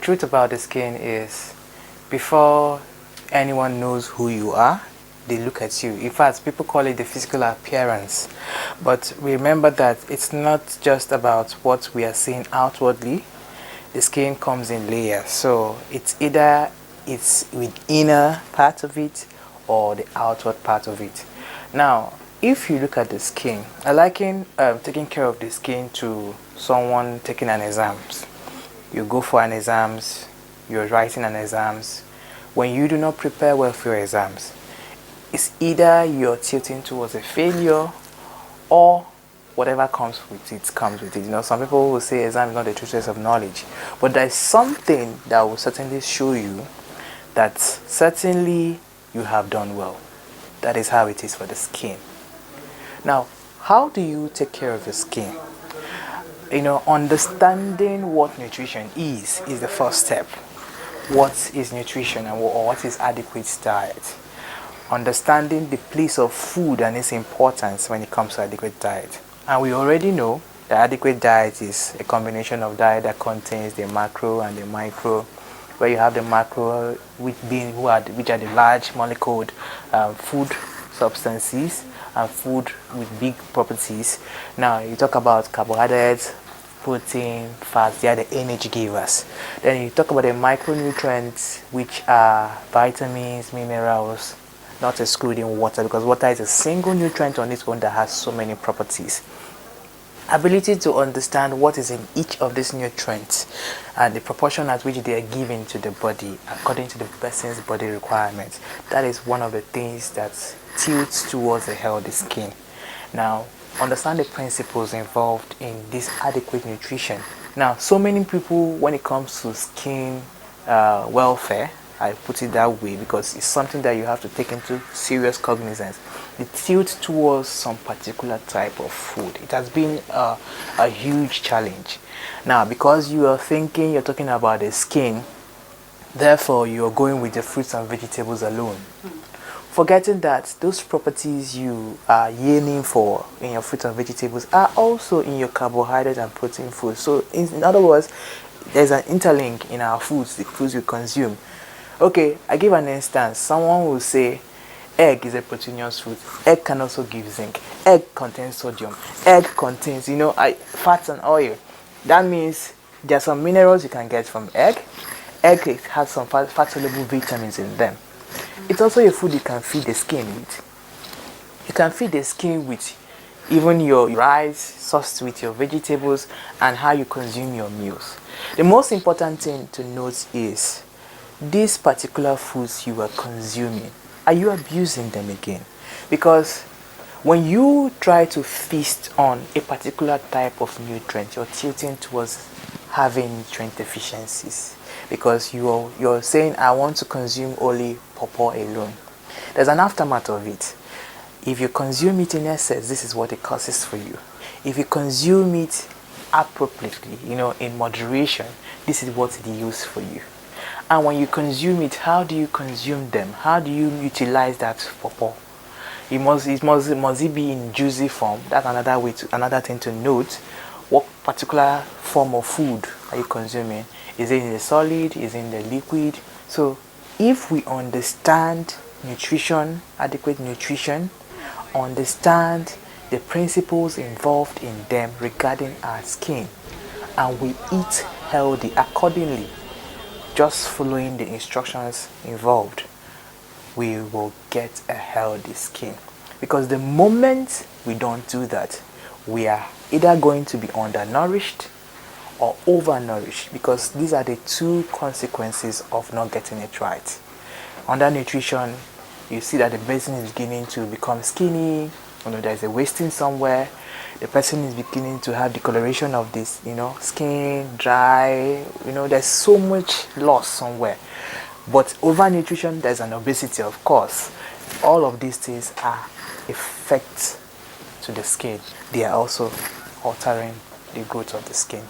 Truth about the skin is, before anyone knows who you are, they look at you. In fact, people call it the physical appearance. But remember that it's not just about what we are seeing outwardly. The skin comes in layers. So it's either it's with inner part of it or the outward part of it. Now, if you look at the skin, I liken taking care of the skin to someone taking an exams. You go for an exams, you're writing an exams. When you do not prepare well for your exams, it's either you're tilting towards a failure or whatever comes with it comes with it. You know, some people will say exam is not the true test of knowledge, but there's something that will certainly show you that certainly you have done well. That is how it is for the skin. Now, how do you take care of your skin? You know, understanding what nutrition is the first step. What is nutrition and what is adequate diet? Understanding the place of food and its importance when it comes to adequate diet. And we already know that adequate diet is a combination of diet that contains the macro and the micro, where you have the macro which are the large molecular food substances and food with big properties. Now you talk about carbohydrates, protein, fats, they are the energy givers. Then you talk about the micronutrients, which are vitamins, minerals, not excluding water, because water is a single nutrient on its own that has so many properties. Ability to understand what is in each of these nutrients and the proportion at which they are given to the body according to the person's body requirements. That is one of the things that tilts towards a healthy skin. Now, understand the principles involved in this adequate nutrition. Now, so many people, when it comes to skin welfare, I put it that way because it's something that you have to take into serious cognizance. It tilts towards some particular type of food. It has been a huge challenge. Now, because you are thinking you're talking about the skin, therefore you're going with the fruits and vegetables alone. Forgetting that those properties you are yearning for in your fruits and vegetables are also in your carbohydrate and protein food. So in other words, there's an interlink in our foods, the foods we consume. Okay, I give an instance. Someone will say egg is a proteinous food. Egg can also give zinc. Egg contains sodium. Egg contains, fats and oil. That means there are some minerals you can get from egg. Egg has some fat-soluble vitamins in them. It's also a food you can feed the skin with. You can feed the skin with even your rice, sauce with your vegetables, and how you consume your meals. The most important thing to note is these particular foods you are consuming, are you abusing them again? Because when you try to feast on a particular type of nutrient, you're tilting towards having nutrient deficiencies. Because you're saying, I want to consume only pawpaw alone. There's an aftermath of it. If you consume it in excess, this is what it causes for you. If you consume it appropriately, in moderation, this is what it yields for you. And when you consume it, how do you consume them? How do you utilize that pawpaw? Must it be in juicy form? That's another thing to note. What particular form of food are you consuming? Is it in the solid? Is it in the liquid? So if we understand nutrition, adequate nutrition, understand the principles involved in them regarding our skin, and we eat healthy accordingly, just following the instructions involved, we will get a healthy skin. Because the moment we don't do that, we are either going to be undernourished or overnourished, because these are the two consequences of not getting it right. Undernutrition, you see that the person is beginning to become skinny, there's a wasting somewhere, the person is beginning to have discoloration of this, skin, dry, there's so much loss somewhere. But overnutrition, there's an obesity, of course. All of these things are effects to the skin. They are also altering the growth of the skin.